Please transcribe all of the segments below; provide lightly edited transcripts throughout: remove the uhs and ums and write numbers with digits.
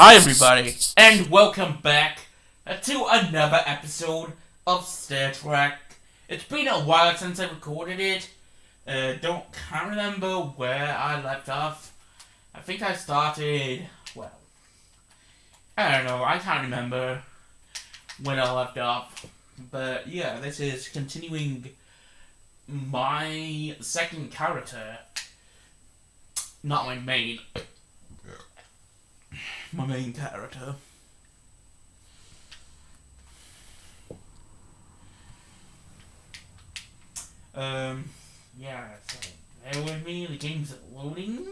Hi everybody, and welcome back to another episode of Treck. It's been a while since I recorded it. Can't remember where I left off. I think I started, I don't know, I can't remember when I left off. But yeah, this is continuing my second character. Not my main. My main character. Yeah, so bear with me, the game's loading.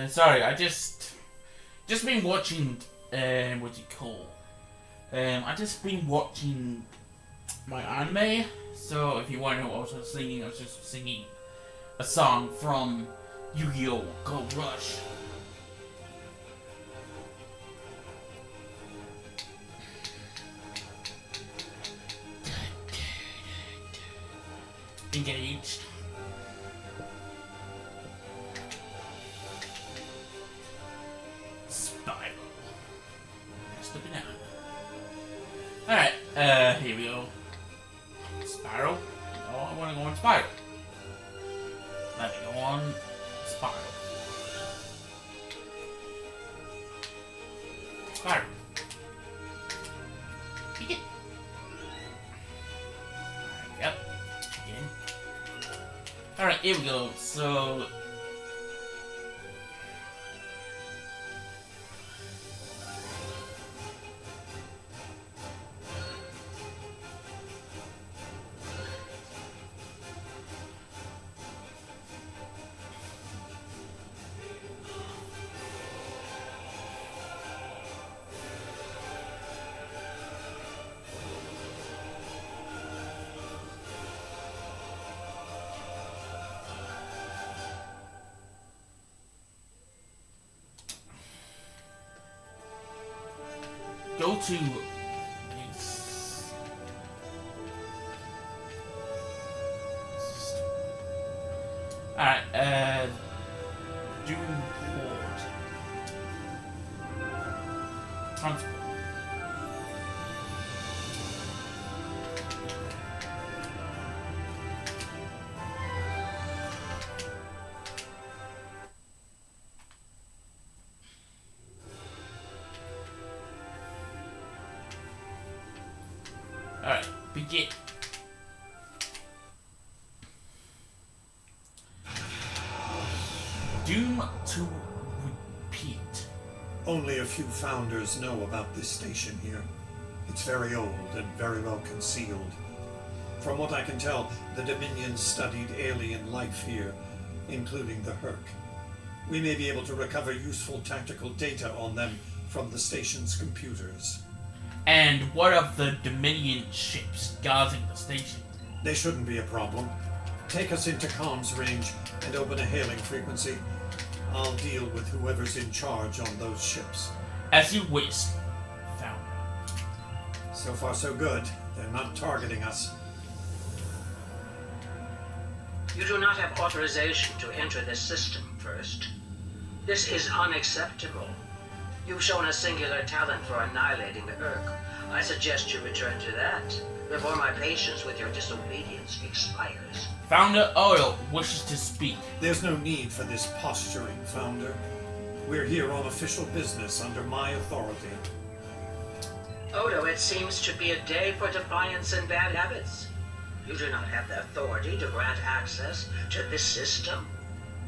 Sorry, I just been watching, what's it called? I just been watching my anime, so if you want to know what I was singing, I was just singing a song from Yu-Gi-Oh! Gold Rush. Engaged. Spiral. That's the banana. Alright, here we go. Spiral. Oh, I want to go on Spiral. Let me go on Spiral. Spiral. Begin. Yep. Begin. Alright, here we go. So go to alright, do port. Transport. Alright, begin. Doom to repeat. Only a few founders know about this station here. It's very old and very well concealed. From what I can tell, the Dominion studied alien life here, including the Herc. We may be able to recover useful tactical data on them from the station's computers. And what of the Dominion ships guarding the station? They shouldn't be a problem. Take us into comms range and open a hailing frequency. I'll deal with whoever's in charge on those ships. As you wish, Founder. So far so good. They're not targeting us. You do not have authorization to enter this system first. This is unacceptable. You've shown a singular talent for annihilating the Herc. I suggest you return to that before my patience with your disobedience expires. Founder Oil wishes to speak. There's no need for this posturing, Founder. We're here on official business under my authority. Odo, it seems to be a day for defiance and bad habits. You do not have the authority to grant access to this system.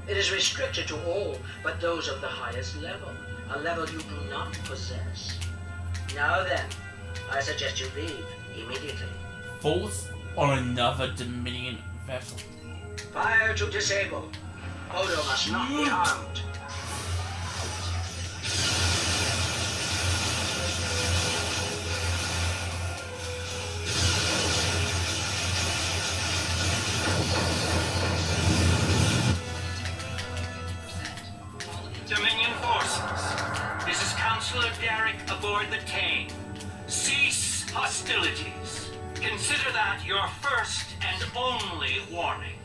It is restricted to all but those of the highest level, a level you do not possess. Now then, I suggest you leave immediately. Force on another Dominion vessel. Fire to disable. Odo must not be harmed. Dominion forces, this is Counselor Derek aboard the Tane. Cease hostilities. Consider that your first and only warning.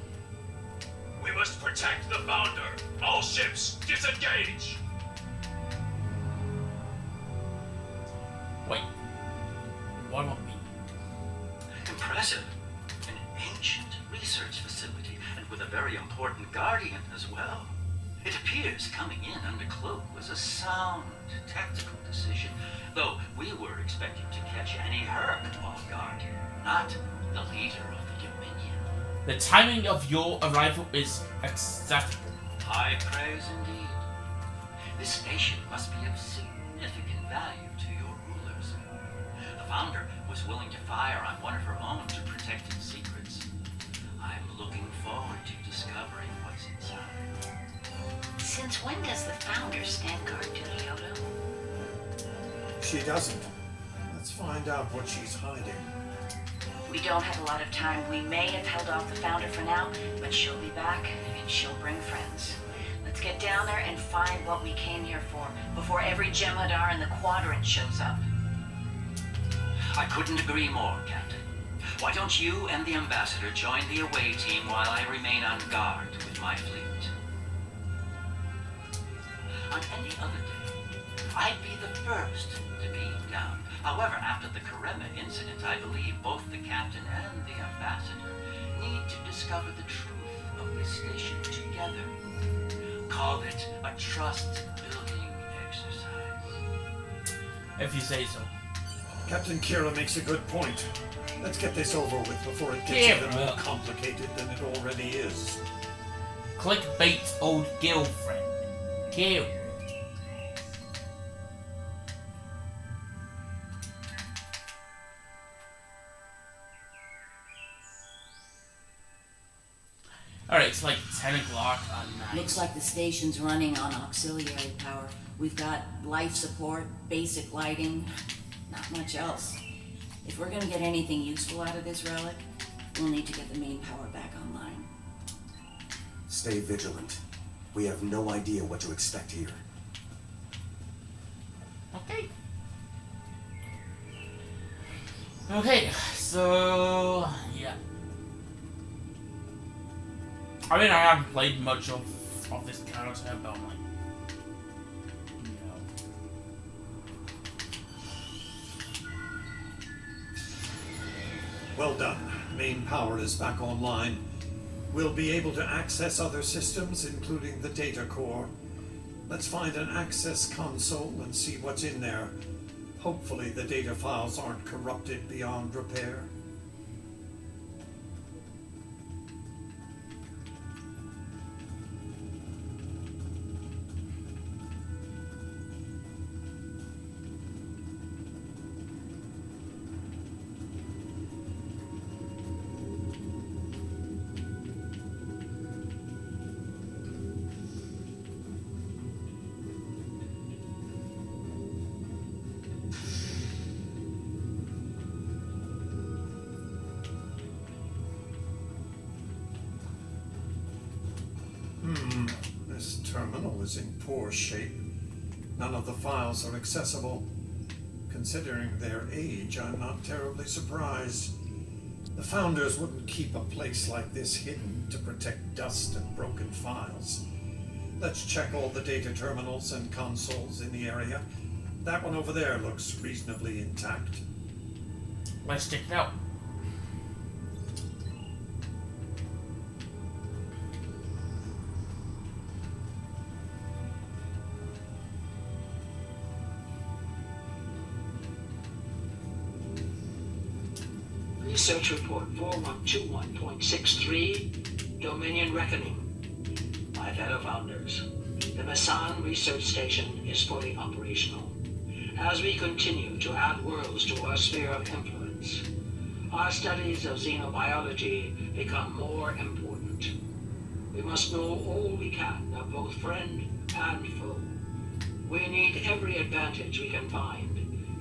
We must protect the Founder. All ships, disengage! Wait. What about me? Impressive. An ancient research facility, and with a very important guardian as well. It appears coming in under cloak was a sound tactical decision, though we were expecting to catch Annie Herb off guard, not the leader of the Dominion. The timing of your arrival is acceptable. High praise indeed. This station must be of significant value to your rulers. The Founder was willing to fire on one of her own to protect its secrets. I'm looking forward to discovering what's inside. Since when does the Founder stand guard duty, Odo? She doesn't. Let's find out what she's hiding. We don't have a lot of time. We may have held off the Founder for now, but she'll be back, and she'll bring friends. Let's get down there and find what we came here for, before every Jem'Hadar in the Quadrant shows up. I couldn't agree more, Captain. Why don't you and the Ambassador join the away team while I remain on guard with my fleet? On any other day, I'd be the first to beam down. However, after the Karema incident, I believe both the Captain and the Ambassador need to discover the truth of this station together. Call it a trust-building exercise. If you say so. Captain Kira makes a good point. Let's get this over with before it gets even more complicated than it already is. Clickbait's old girlfriend. Kira. Alright, it's like 10 o'clock at night. Looks like the station's running on auxiliary power. We've got life support, basic lighting, not much else. If we're gonna get anything useful out of this relic, we'll need to get the main power back online. Stay vigilant. We have no idea what to expect here. Okay. Okay, so yeah. I mean, I haven't played much of this character, but I'm like, you know. Well done. Main power is back online. We'll be able to access other systems, including the data core. Let's find an access console and see what's in there. Hopefully the data files aren't corrupted beyond repair. This terminal is in poor shape. None of the files are accessible. Considering their age, I'm not terribly surprised. The Founders wouldn't keep a place like this hidden to protect dust and broken files. Let's check all the data terminals and consoles in the area. That one over there looks reasonably intact. Let's check it out. Research report 4121.63, Dominion Reckoning. My fellow Founders, the Mesan research station is fully operational. As we continue to add worlds to our sphere of influence, our studies of xenobiology become more important. We must know all we can of both friend and foe. We need every advantage we can find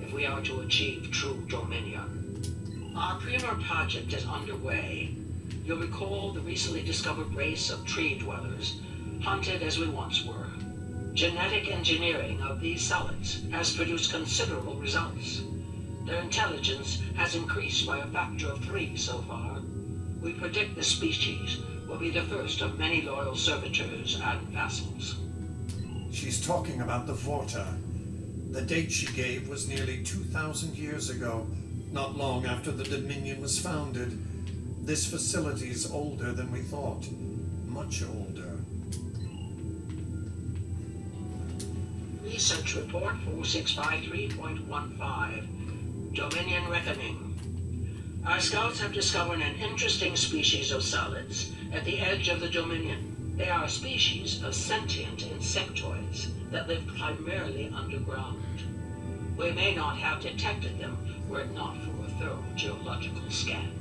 if we are to achieve true dominion. Our Premier project is underway. You'll recall the recently discovered race of tree dwellers, hunted as we once were. Genetic engineering of these solids has produced considerable results. Their intelligence has increased by a factor of 3 so far. We predict the species will be the first of many loyal servitors and vassals. She's talking about the Vorta. The date she gave was nearly 2,000 years ago, not long after the Dominion was founded. This facility's older than we thought. Much older. Research Report 4653.15. Dominion Reckoning. Our scouts have discovered an interesting species of solids at the edge of the Dominion. They are a species of sentient insectoids that live primarily underground. We may not have detected them were it not for a thorough geological scan.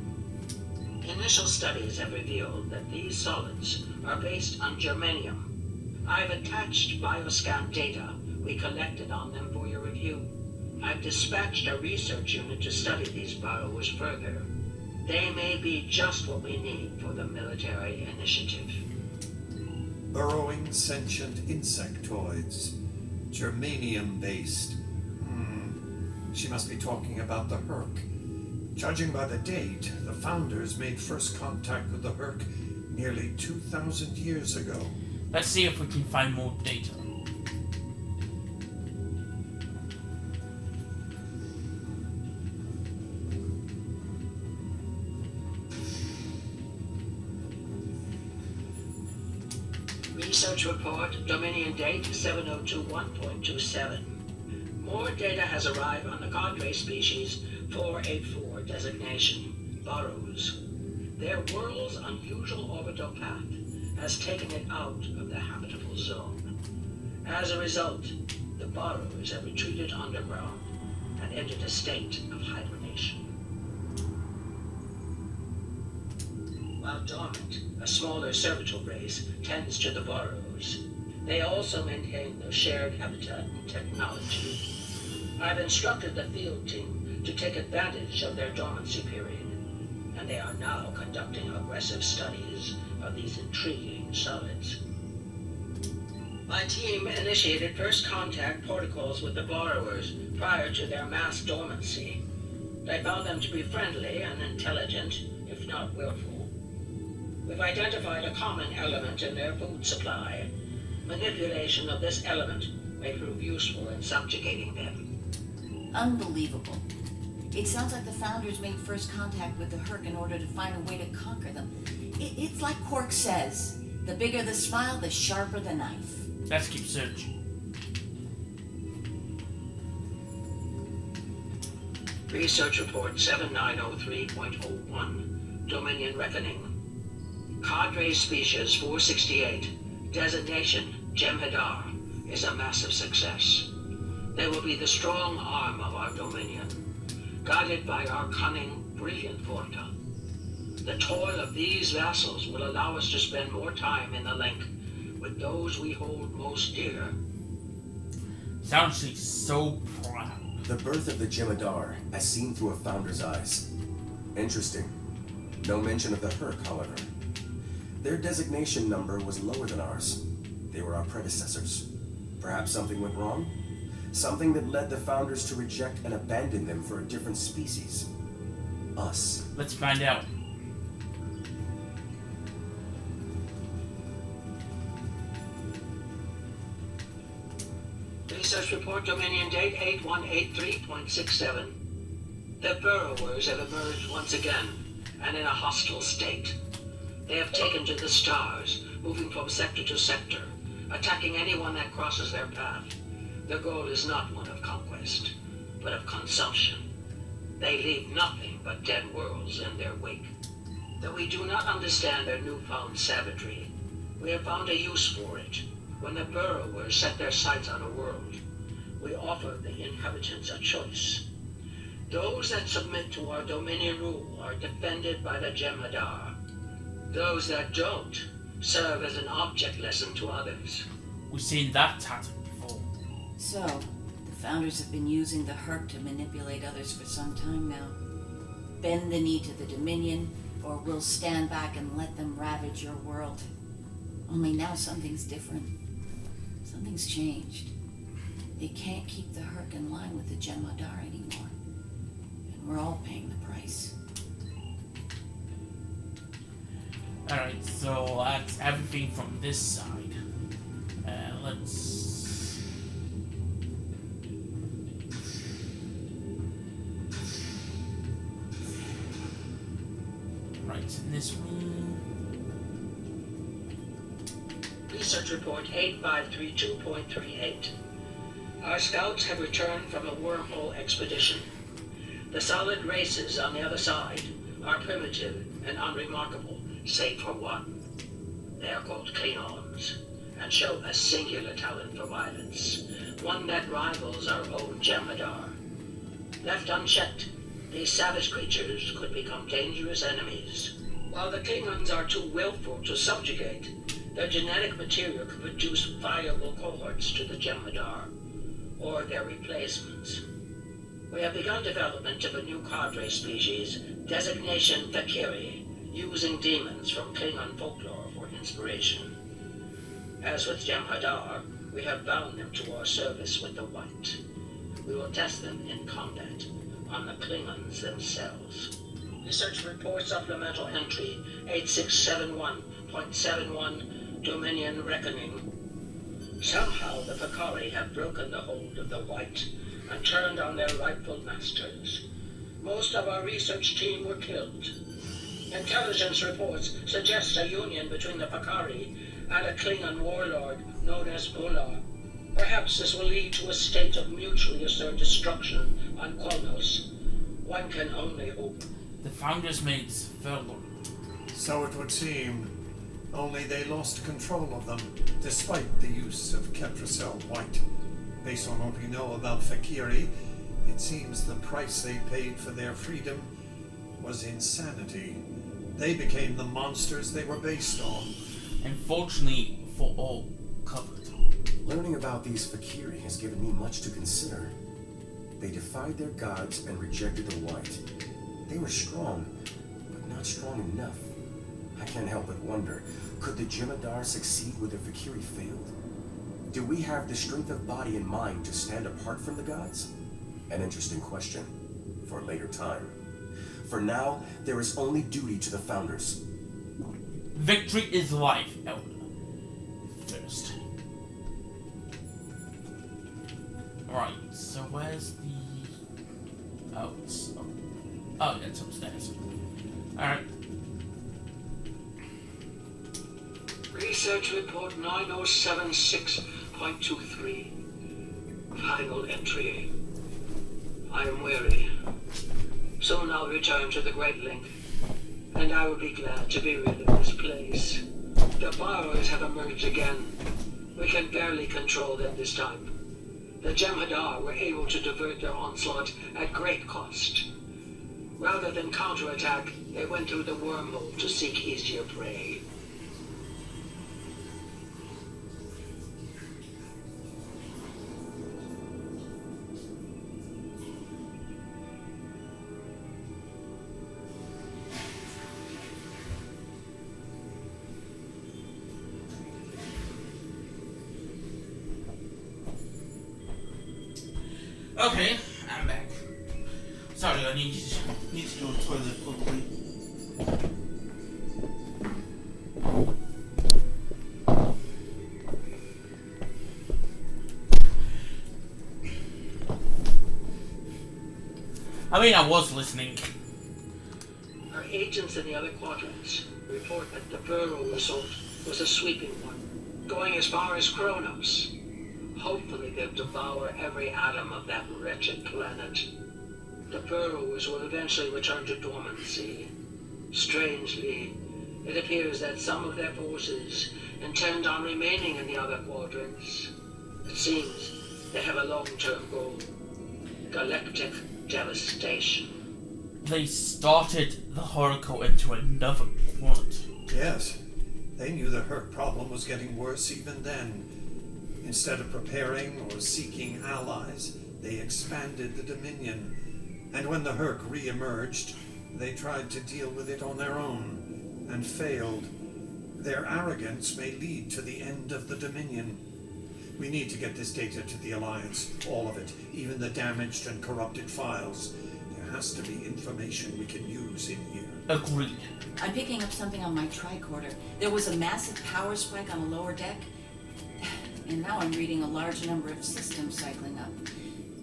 Initial studies have revealed that these solids are based on germanium. I've attached bioscan data we collected on them for your review. I've dispatched a research unit to study these burrows further. They may be just what we need for the military initiative. Burrowing sentient insectoids. Germanium-based. She must be talking about the Herc. Judging by the date, the founders made first contact with the Herc nearly 2,000 years ago. Let's see if we can find more data. Research Report, Dominion Date 7021.27. More data has arrived on the cadre species 484 designation, burrows. Their world's unusual orbital path has taken it out of the habitable zone. As a result, the burrows have retreated underground and entered a state of hibernation. While dormant, a smaller servitor race tends to the burrows. They also maintain their shared habitat and technology. I've instructed the field team to take advantage of their dormancy period, and they are now conducting aggressive studies of these intriguing solids. My team initiated first contact protocols with the borrowers prior to their mass dormancy. They found them to be friendly and intelligent, if not willful. We've identified a common element in their food supply. Manipulation of this element may prove useful in subjugating them. Unbelievable. It sounds like the founders made first contact with the Herc in order to find a way to conquer them. It's like Quark says, the bigger the smile, the sharper the knife. Let's keep searching. Research Report 7903.01, Dominion Reckoning. Cadre Species 468, designation Jem'Hadar, is a massive success. They will be the strong arm of our Dominion, guided by our cunning, brilliant Vorta. The toil of these vassals will allow us to spend more time in the link with those we hold most dear. Sounds she's so proud. The birth of the Jem'Hadar, as seen through a founder's eyes. Interesting. No mention of the Herc, however. Their designation number was lower than ours. They were our predecessors. Perhaps something went wrong? Something that led the founders to reject and abandon them for a different species. Us. Let's find out. Research Report Dominion Date 8183.67. The burrowers have emerged once again, and in a hostile state. They have taken to the stars, moving from sector to sector, attacking anyone that crosses their path. Their goal is not one of conquest, but of consumption. They leave nothing but dead worlds in their wake. Though we do not understand their newfound savagery, we have found a use for it. When the burrowers set their sights on a world, we offer the inhabitants a choice. Those that submit to our Dominion rule are defended by the Jem'Hadar. Those that don't serve as an object lesson to others. We've seen that tactic before. So, the founders have been using the Herc to manipulate others for some time now. Bend the knee to the Dominion, or we'll stand back and let them ravage your world. Only now something's different. Something's changed. They can't keep the Herc in line with the Jem'Hadar anymore. And we're all paying the price. Alright, so that's everything from this side. Let's... Right, in this room... Research report 8532.38. Our scouts have returned from a wormhole expedition. The solid races on the other side are primitive and unremarkable, save for one. They are called Klingons, and show a singular talent for violence, one that rivals our own Jem'Hadar. Left unchecked, these savage creatures could become dangerous enemies. While the Klingons are too willful to subjugate, their genetic material could produce viable cohorts to the Jem'Hadar, or their replacements. We have begun development of a new cadre species, designation Fakiri, using demons from Klingon folklore for inspiration. As with Jem'Hadar, we have bound them to our service with the White. We will test them in combat on the Klingons themselves. Research report supplemental entry 8671.71 Dominion Reckoning. Somehow the Fakari have broken the hold of the White and turned on their rightful masters. Most of our research team were killed. Intelligence reports suggest a union between the Fakari and a Klingon warlord known as Bular. Perhaps this will lead to a state of mutually assured destruction on Kronos. One can only hope. The Founders mates fell. So it would seem. Only they lost control of them, despite the use of Ketracel White. Based on what we know about Fakiri, it seems the price they paid for their freedom was insanity. They became the monsters they were based on. Unfortunately for all covered. Learning about these Fakiri has given me much to consider. They defied their gods and rejected the White. They were strong, but not strong enough. I can't help but wonder, could the Jem'Hadar succeed where the Fakiri failed? Do we have the strength of body and mind to stand apart from the gods? An interesting question for a later time. For now, there is only duty to the Founders. Victory is life, Elder. First. Alright, so where's the... Oh, it's... Oh, it's upstairs. Alright. Research report 9076.23. Final entry. I am weary. Soon I'll return to the Great Link, and I will be glad to be rid of this place. The borrowers have emerged again. We can barely control them this time. The Jem'Hadar were able to divert their onslaught at great cost. Rather than counterattack, they went through the wormhole to seek easier prey. Okay, I'm back. Sorry, I need to go to the toilet quickly. I mean, I was listening. Our agents in the other quadrants report that the Burrow assault was a sweeping one, going as far as Kronos. Hopefully they'll devour every atom of that wretched planet. The Burrows will eventually return to dormancy. Strangely, it appears that some of their forces intend on remaining in the other quadrants. It seems they have a long-term goal. Galactic devastation. They started the Oracle into another quadrant. Yes, they knew the hurt problem was getting worse even then. Instead of preparing or seeking allies, they expanded the Dominion. And when the Herc re-emerged, they tried to deal with it on their own, and failed. Their arrogance may lead to the end of the Dominion. We need to get this data to the Alliance, all of it, even the damaged and corrupted files. There has to be information we can use in here. Agreed. I'm picking up something on my tricorder. There was a massive power spike on the lower deck, and now I'm reading a large number of systems cycling up.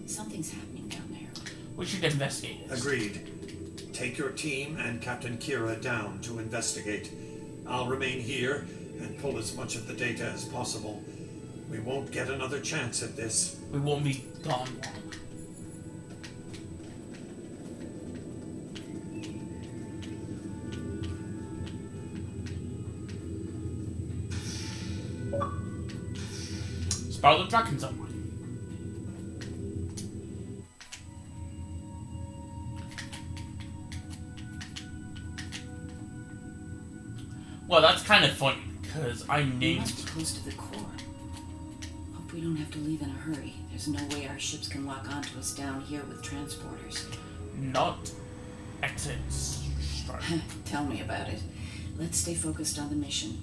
Something's happening down there. We should investigate this. Agreed. Take your team and Captain Kira down to investigate. I'll remain here and pull as much of the data as possible. We won't get another chance at this. We won't be gone long. Spell the tracking someone. Well, that's kind of funny, because I We named... must be close to the core. Hope we don't have to leave in a hurry. There's no way our ships can lock onto us down here with transporters. Not exits. Tell me about it. Let's stay focused on the mission.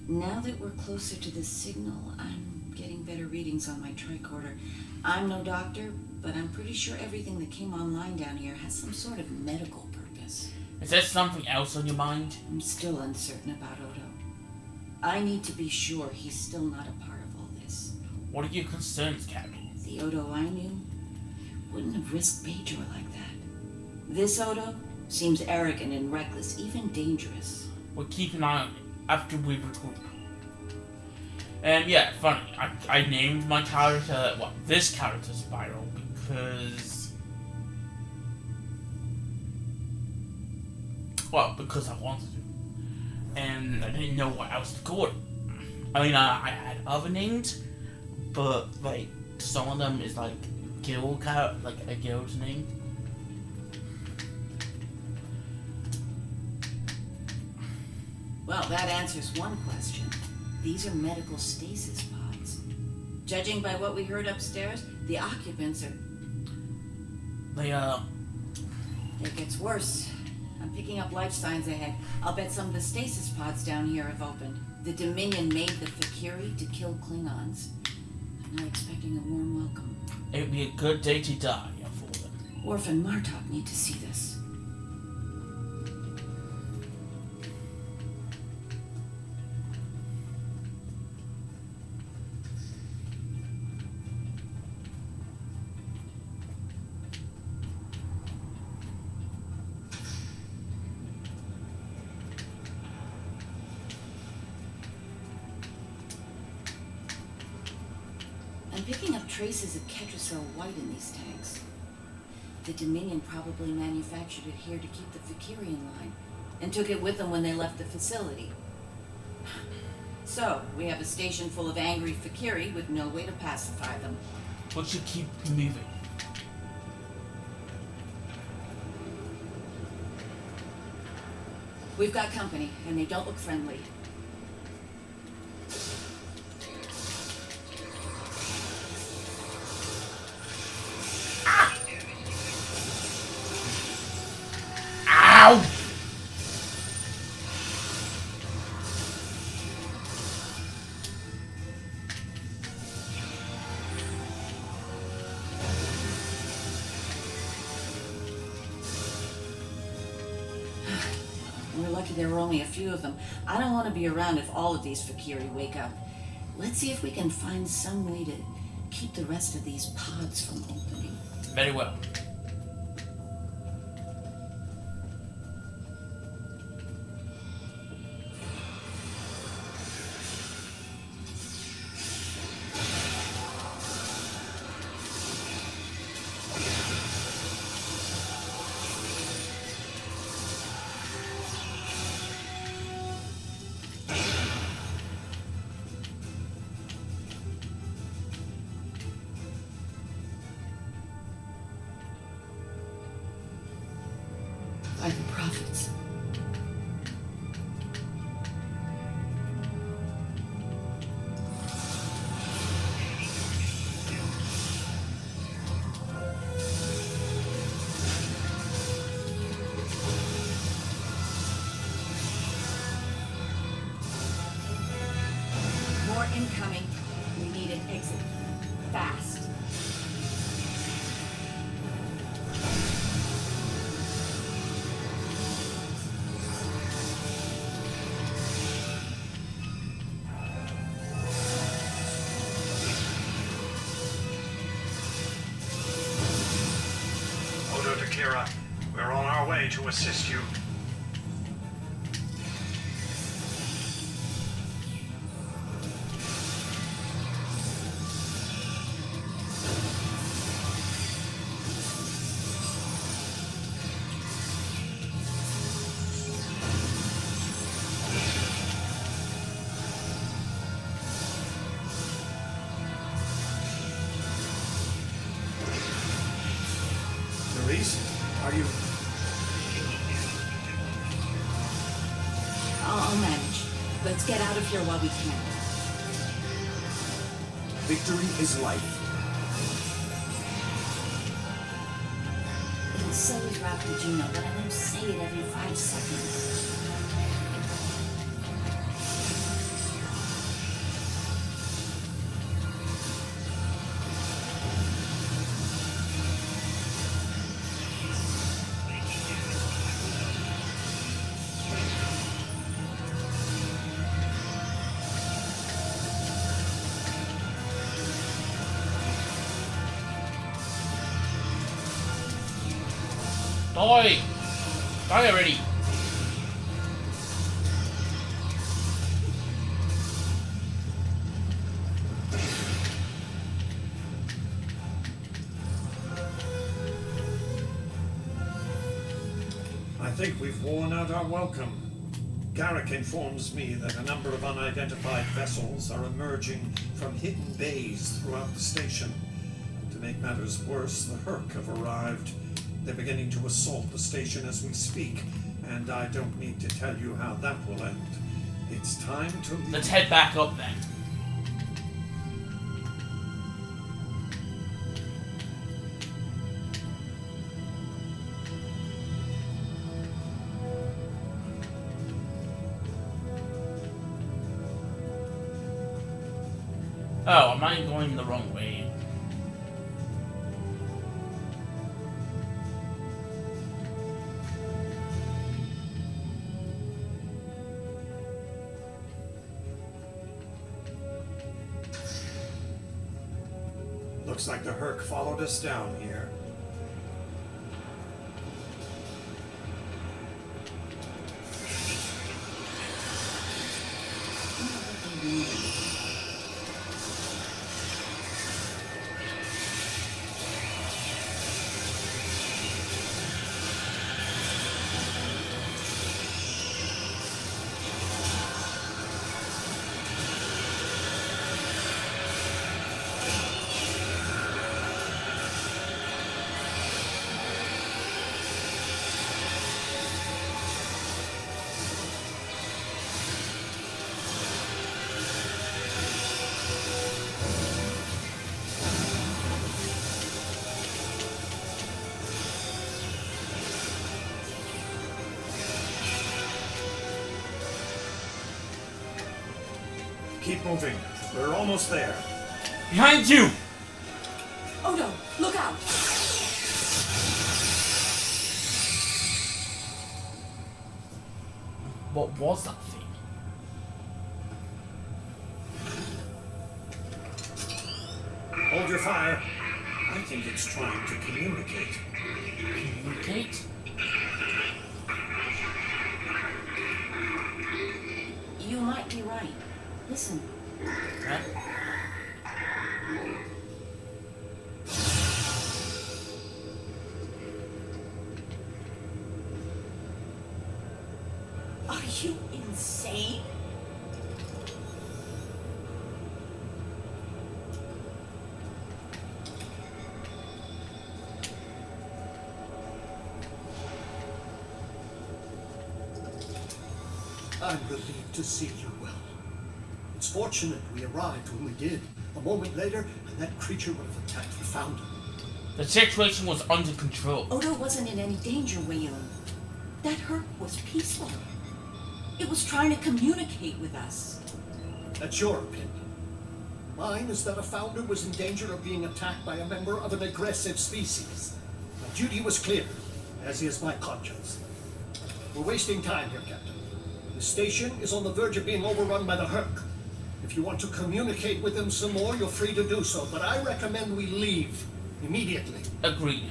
Now that we're closer to the signal, I'm getting better readings on my tricorder. I'm no doctor, but I'm pretty sure everything that came online down here has some sort of medical purpose. Is there something else on your mind? I'm still uncertain about Odo. I need to be sure he's still not a part of all this. What are your concerns, Captain? The Odo I knew wouldn't have risked Bajor like that. This Odo seems arrogant and reckless, even dangerous. We'll keep an eye on it after we recruit. Yeah, funny. I named my character, well, this character Spiral, because... Well, because I wanted to. And I didn't know what else to call it. I mean, I had other names, but, like, some of them is, like, guild character, like a guild's name. Well, that answers one question. These are medical stasis pods. Judging by what we heard upstairs, the occupants are... It gets worse. I'm picking up life signs ahead. I'll bet some of the stasis pods down here have opened. The Dominion made the Fakiri to kill Klingons. I'm not expecting a warm welcome. It'd be a good day to die for them. Worf and Martok need to see this. I'm picking up traces of Ketracel white in these tanks. The Dominion probably manufactured it here to keep the Fakiri in line, and took it with them when they left the facility. So, we have a station full of angry Fakiri with no way to pacify them. We should keep moving. We've got company, and they don't look friendly. Ow! We're lucky there were only a few of them. I don't want to be around if all of these Fakiri wake up. Let's see if we can find some way to keep the rest of these pods from opening. Very well. By the prophets. More incoming. We need an exit. Fast. Kira. We're on our way to assist you. Are you... I'll manage. Let's get out of here while we can. Victory is life. It'll say it rapidly, Juno, but I don't say it every 5 seconds. Die! Die already! I think we've worn out our welcome. Garrick informs me that a number of unidentified vessels are emerging from hidden bays throughout the station. To make matters worse, the Herc have arrived. They're beginning to assault the station as we speak, and I don't need to tell you how that will end. It's time to leave. Let's head back up then. Oh, am I going the wrong way? Looks like the Herc followed us down here. Keep moving. We're almost there. Behind you! Oh no, look out! What was that thing? Hold your fire. I think it's trying to communicate. Communicate? You might be right. Listen. Huh? Are you insane? I'm relieved to see you well. It's fortunate we arrived when we did. A moment later, and that creature would have attacked the Founder. The situation was under control. Odo wasn't in any danger, Waylon. That Herc was peaceful. It was trying to communicate with us. That's your opinion. Mine is that a Founder was in danger of being attacked by a member of an aggressive species. My duty was clear, as is my conscience. We're wasting time here, Captain. The station is on the verge of being overrun by the Herc. If you want to communicate with them some more, you're free to do so, but I recommend we leave immediately. Agreed.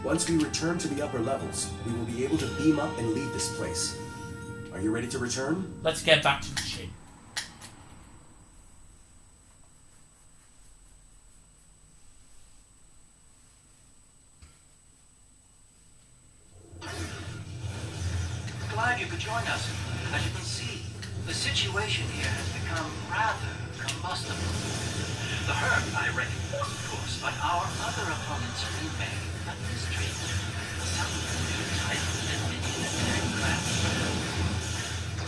Once we return to the upper levels, we will be able to beam up and leave this place. Are you ready to return? Let's get back to the ship. Glad you could join us. As you can see, the situation here has become rather combustible. The herd, I recognize, of course, but our other opponents remain a mystery. Some new type of Dominion aircraft.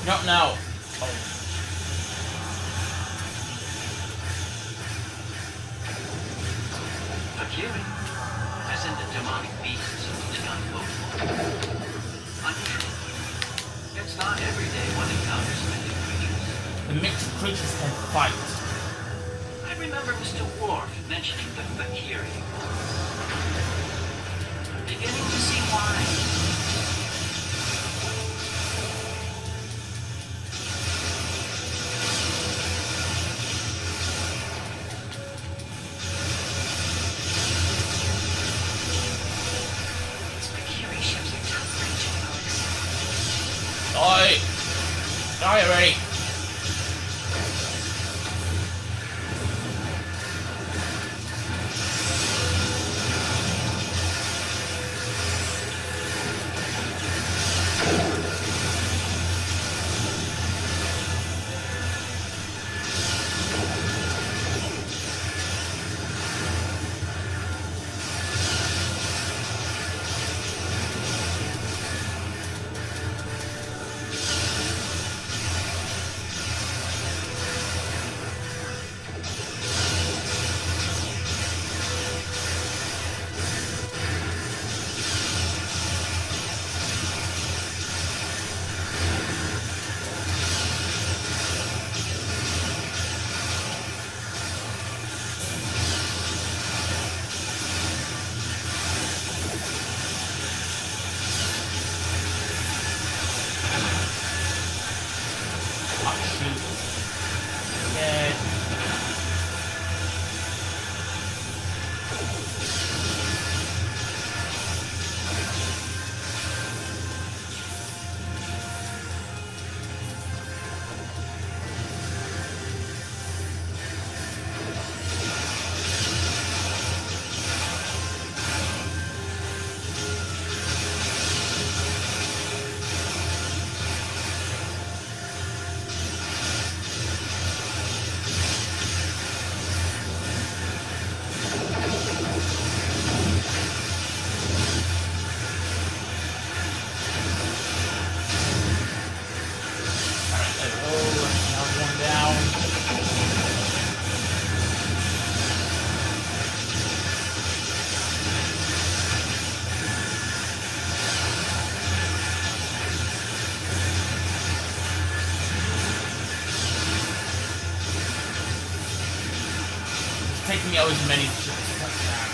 Not now. Oh. Akiri, as in the demonic beasts of the gunboat. Unusual. It's not every day one encounters many creatures. The mixed creatures can fight. I remember Mr. Worf mentioning the Fakiri. Beginning to see why. These Fakiri ships are tough, Alex. Die! Die already! Taking out as many ships as I can.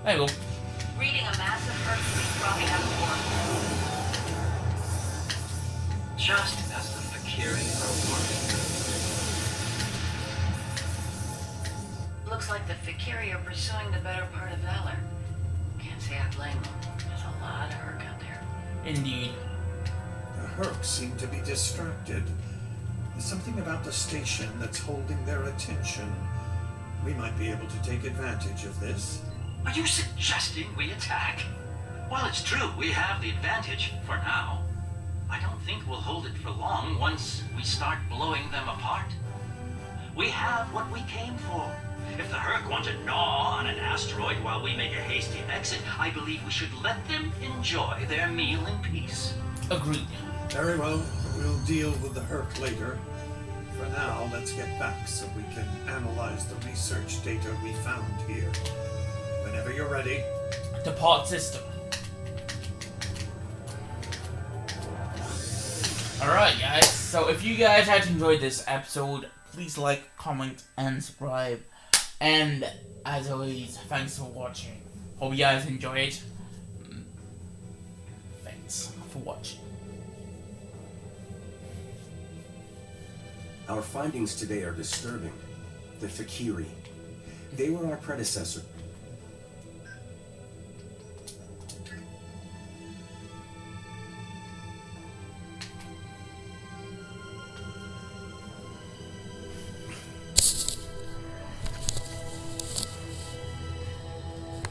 There you go. Reading a massive Hercules dropping out of the Just as the Fakiri are worried. Looks like the Fakiri are pursuing the better part of valor. Can't say I blame them. There's a lot of Herc out there. Indeed. The Herc seem to be distracted. There's something about the station that's holding their attention. We might be able to take advantage of this. Are you suggesting we attack? Well, it's true, we have the advantage, for now. I don't think we'll hold it for long once we start blowing them apart. We have what we came for. If the Herc want to gnaw on an asteroid while we make a hasty exit, I believe we should let them enjoy their meal in peace. Agreed. Very well, we'll deal with the Herc later. For now, let's get back so we can analyze the research data we found here. Whenever you're ready. Depart system. Alright guys, so if you guys had enjoyed this episode, please like, comment, and subscribe. And as always, thanks for watching. Hope you guys enjoyed. Thanks for watching. Our findings today are disturbing. The Fakiri. They were our predecessor.